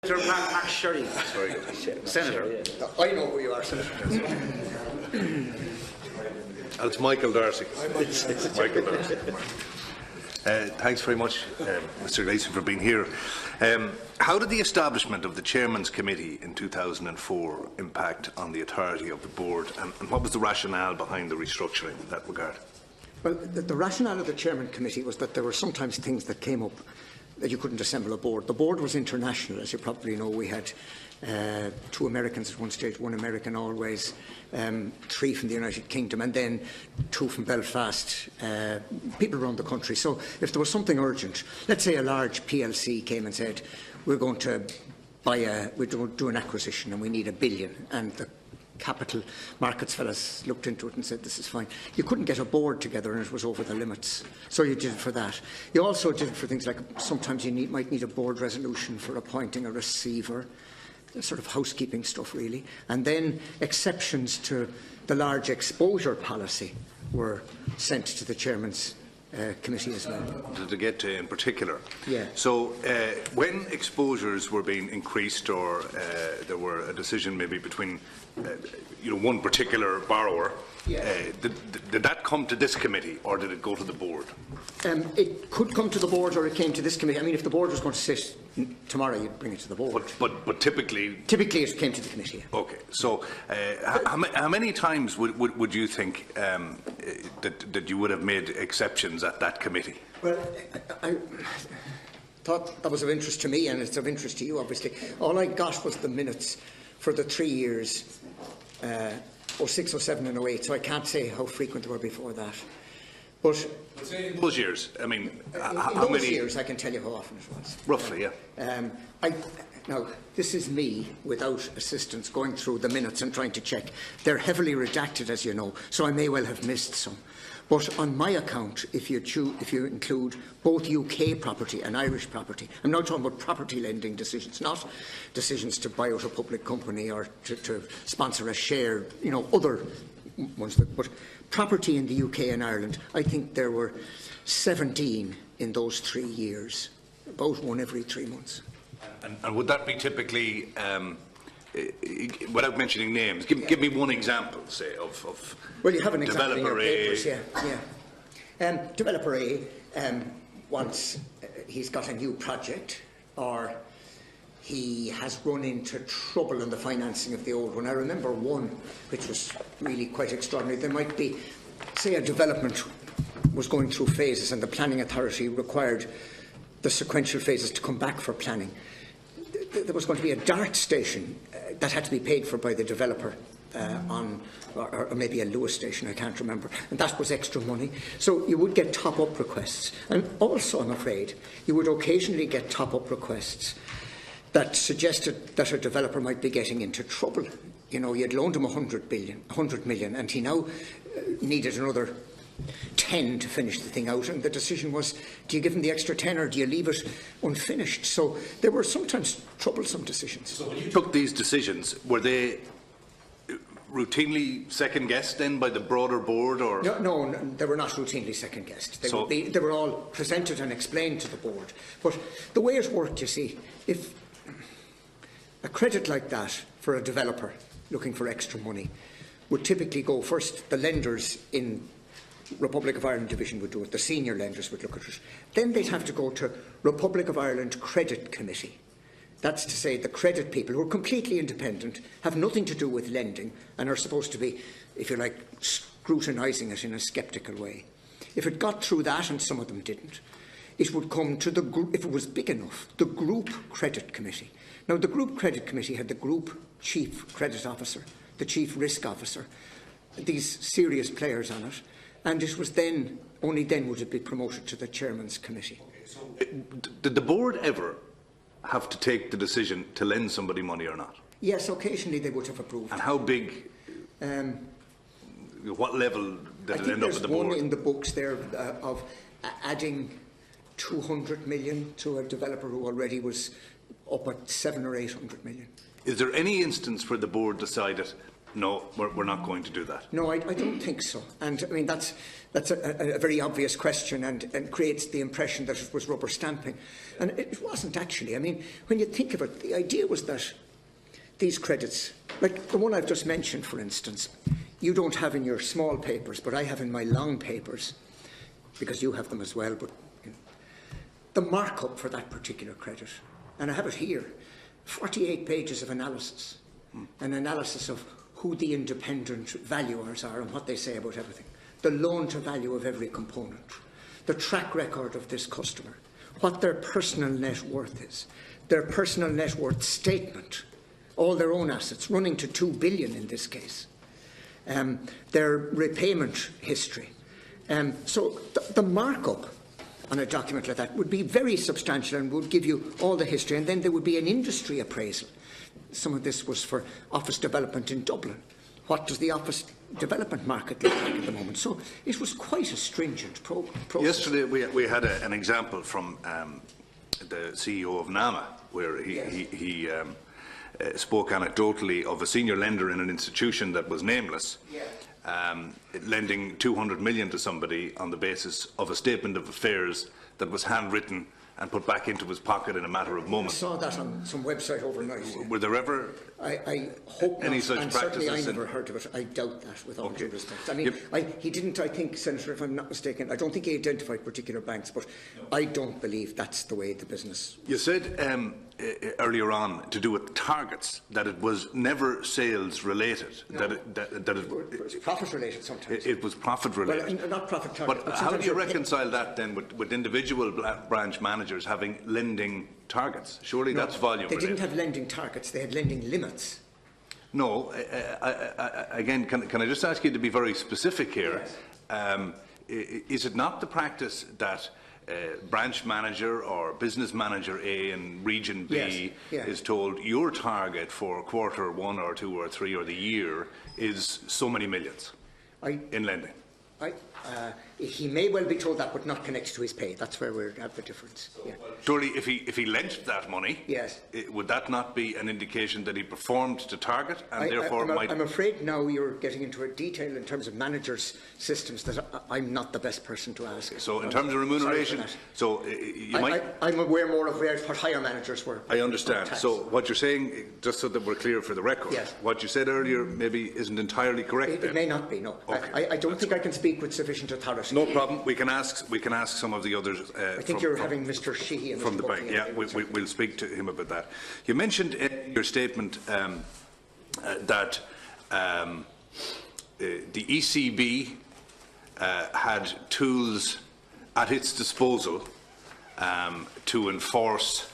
Max Sherry. Sorry, Senator. I know who you are, Senator. It's Michael Darcy. Michael Darcy. Thanks very much, Mr. Gleeson, for being here. How did the establishment of the Chairman's Committee in 2004 impact on the authority of the board, and what was the rationale behind the restructuring in that regard? Well, the rationale of the Chairman Committee was that there were sometimes things that came up that you couldn't assemble a board. The board was international, as you probably know. We had 2 Americans at one stage, 1 American always, 3 from the United Kingdom, and then 2 from Belfast, people around the country. So if there was something urgent, let's say a large PLC came and said, we're going to do an acquisition and we need $1 billion, and the capital markets fellas looked into it and said, this is fine. You couldn't get a board together and it was over the limits. So you did it for that. You also did it for things like sometimes you might need a board resolution for appointing a receiver, sort of housekeeping stuff really. And then exceptions to the large exposure policy were sent to the Chairman's committee as well. To get to in particular. Yeah. So when exposures were being increased, or there were a decision maybe between one particular borrower, did that come to this committee or did it go to the board? It could come to the board or it came to this committee. I mean, if the board was going to sit tomorrow, you'd bring it to the board. But typically it came to the committee. Okay. So how many times would you think that you would have made exceptions at that committee? Well, I thought that was of interest to me, and it's of interest to you, obviously. All I got was the minutes for the 3 years, 06, 07 and 08, so I can't say how frequent they were before that. But in those years, I mean, how many years, I can tell you how often it was. Roughly, yeah. Now, this is me, without assistance, going through the minutes and trying to check. They're heavily redacted, as you know, so I may well have missed some. But on my account, if you include both UK property and Irish property, I'm now talking about property lending decisions, not decisions to buy out a public company or to sponsor a share, other ones. But property in the UK and Ireland, I think there were 17 in those 3 years, about one every 3 months. And would that be typically, without mentioning names, give me one example, say, of well, you have an example in your papers, yeah. Developer A, once he's got a new project, or he has run into trouble in the financing of the old one. I remember one which was really quite extraordinary. There might be, say, a development was going through phases and the planning authority required the sequential phases to come back for planning. There was going to be a dart station that had to be paid for by the developer or maybe a Lewis station, I can't remember, and that was extra money. So you would get top-up requests. And also, I'm afraid, you would occasionally get top-up requests that suggested that a developer might be getting into trouble. You'd loaned him 100 million, and he now needed another 10 to finish the thing out, and the decision was, do you give him the extra 10 or do you leave it unfinished? So there were sometimes troublesome decisions. So when you took these decisions, were they routinely second-guessed then by the broader board? Or No, they were not routinely second-guessed. They were all presented and explained to the board. But the way it worked, you see, if a credit like that for a developer looking for extra money would typically go first, the lenders in Republic of Ireland division would do it, the senior lenders would look at it. Then they'd have to go to Republic of Ireland Credit Committee. That's to say the credit people, who are completely independent, have nothing to do with lending and are supposed to be, if you like, scrutinising it in a sceptical way. If it got through that, and some of them didn't, it would come to the group, if it was big enough, the Group Credit Committee. Now, the Group Credit Committee had the Group Chief Credit Officer, the Chief Risk Officer, these serious players on it, and it was then, only then would it be promoted to the Chairman's Committee. So, did the board ever have to take the decision to lend somebody money or not? Yes, occasionally they would have approved. And how big, what level did it end up at the board? There's one in the books there of adding 200 million to a developer who already was up at 700 or 800 million. Is there any instance where the board decided no, we're not going to do that? No, I don't think so. And I mean, that's a very obvious question, and creates the impression that it was rubber stamping. And it wasn't actually. I mean, when you think of it, the idea was that these credits, like the one I've just mentioned, for instance, you don't have in your small papers, but I have in my long papers, because you have them as well, but the markup for that particular credit, and I have it here, 48 pages of analysis, an analysis of who the independent valuers are and what they say about everything, the loan to value of every component, the track record of this customer, what their personal net worth is, their personal net worth statement, all their own assets, running to 2 billion in this case, their repayment history. So the markup on a document like that would be very substantial and would give you all the history, and then there would be an industry appraisal. Some of this was for office development in Dublin. What does the office development market look like at the moment? So it was quite a stringent process. Yesterday we had an example from the CEO of NAMA, where he spoke anecdotally of a senior lender in an institution that was nameless, lending 200 million to somebody on the basis of a statement of affairs that was handwritten and put back into his pocket in a matter of moments. I saw that on some website overnight. Were there ever I hope any not, such and practices? certainly I never heard of it. I doubt that, with all due respect. I mean, he didn't, I think, Senator, if I'm not mistaken, I don't think he identified particular banks, but I don't believe that's the way the business... You said earlier on, to do with targets, that it was never sales related. No. That it was profit related sometimes. It was profit related. Well, not profit target. But how do you reconcile that then with individual branch managers having lending targets? Surely that's volume related. They didn't have lending targets, they had lending limits. No, again, can I just ask you to be very specific here? Yes. Is it not the practice that branch manager or business manager A in region B is told your target for quarter 1 or 2 or 3 or the year is so many millions in lending? He may well be told that, but not connected to his pay. That's where we have the difference. Surely, if he lent that money, would that not be an indication that he performed to target, and therefore might? I'm afraid now you're getting into a detail in terms of managers' systems that I'm not the best person to ask. So, in terms of remuneration, I'm aware more of what higher managers were. I understand. So, what you're saying, just so that we're clear for the record, what you said earlier maybe isn't entirely correct. It may not be. No, okay. I don't think I can speak with sufficient authority. No problem. We can ask some of the others. I think you're having Mr. Sheehy and from the bank. Yeah, we'll speak to him about that. You mentioned in your statement that the ECB had tools at its disposal to enforce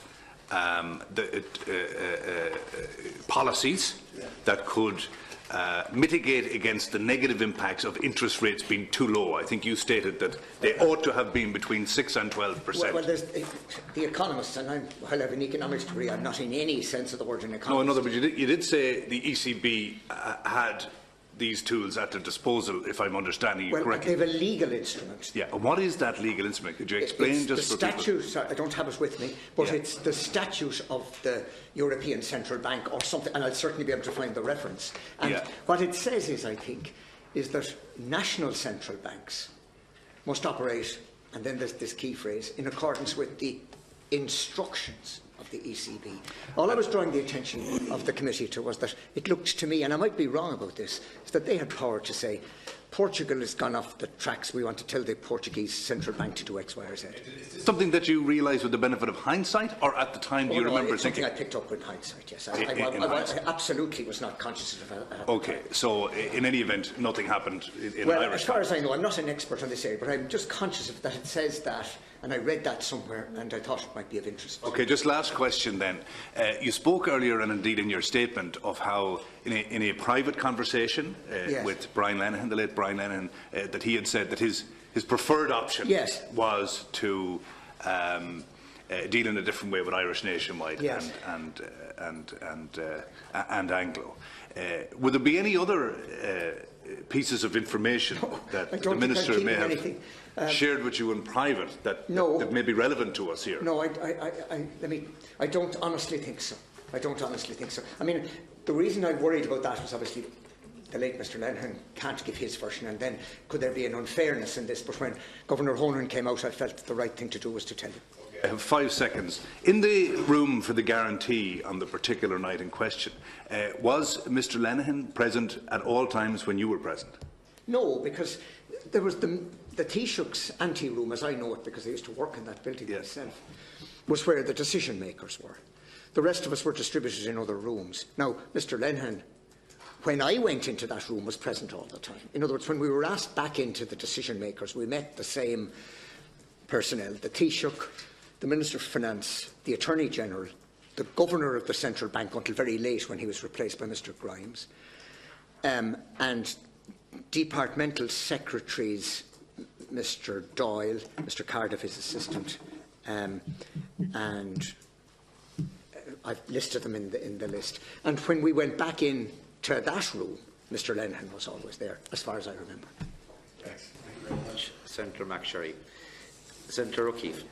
policies that could mitigate against the negative impacts of interest rates being too low. I think you stated that they ought to have been between 6 and 12%. Well, there's the economists, and I have an economics degree. I'm not in any sense of the word an economist. No, in other words, you did say the ECB had these tools at their disposal, if I'm understanding you correctly. They have a legal instrument. Yeah, and what is that legal instrument? Could you explain it's just the statute, I don't have it with me, but it's the statute of the European Central Bank or something, and I'll certainly be able to find the reference. And what it says is, I think, is that national central banks must operate, and then there's this key phrase, in accordance with the instructions of the ECB. All I was drawing the attention of the committee to was that it looked to me, and I might be wrong about this, is that they had power to say, Portugal has gone off the tracks, we want to tell the Portuguese central bank to do X, Y or Z. Something that you realise with the benefit of hindsight, or at the time do you remember thinking? Something I picked up with hindsight, yes. I absolutely was not conscious of it. Okay, so in any event, nothing happened in Well, Irish as far as I know, I'm not an expert on this area, but I'm just conscious of that it says that, and I read that somewhere, and I thought it might be of interest. Okay, just last question then. You spoke earlier, and indeed in your statement, of how in a private conversation with Brian Lenihan, the late Brian Lenihan, that he had said that his preferred option was to deal in a different way with Irish Nationwide and Anglo. Would there be any other pieces of information that the Minister may have shared with you in private that may be relevant to us here? No, I don't honestly think so. I don't honestly think so. I mean, the reason I worried about that was obviously the late Mr Lenihan can't give his version, and then could there be an unfairness in this? But when Governor Honan came out, I felt the right thing to do was to tell him. I have 5 seconds. In the room for the guarantee on the particular night in question, was Mr Lenihan present at all times when you were present? No, because there was the Taoiseach's ante-room, as I know it, because I used to work in that building myself, was where the decision makers were. The rest of us were distributed in other rooms. Now, Mr Lenihan, when I went into that room, was present all the time. In other words, when we were asked back into the decision makers, we met the same personnel, the Taoiseach, the Minister of Finance, the Attorney General, the Governor of the Central Bank until very late when he was replaced by Mr Grimes, and departmental secretaries, Mr Doyle, Mr Cardiff, his assistant, and I've listed them in the list. And when we went back in to that room, Mr Lenihan was always there, as far as I remember. Thank you very much, Senator McSherry. Senator O'Keefe.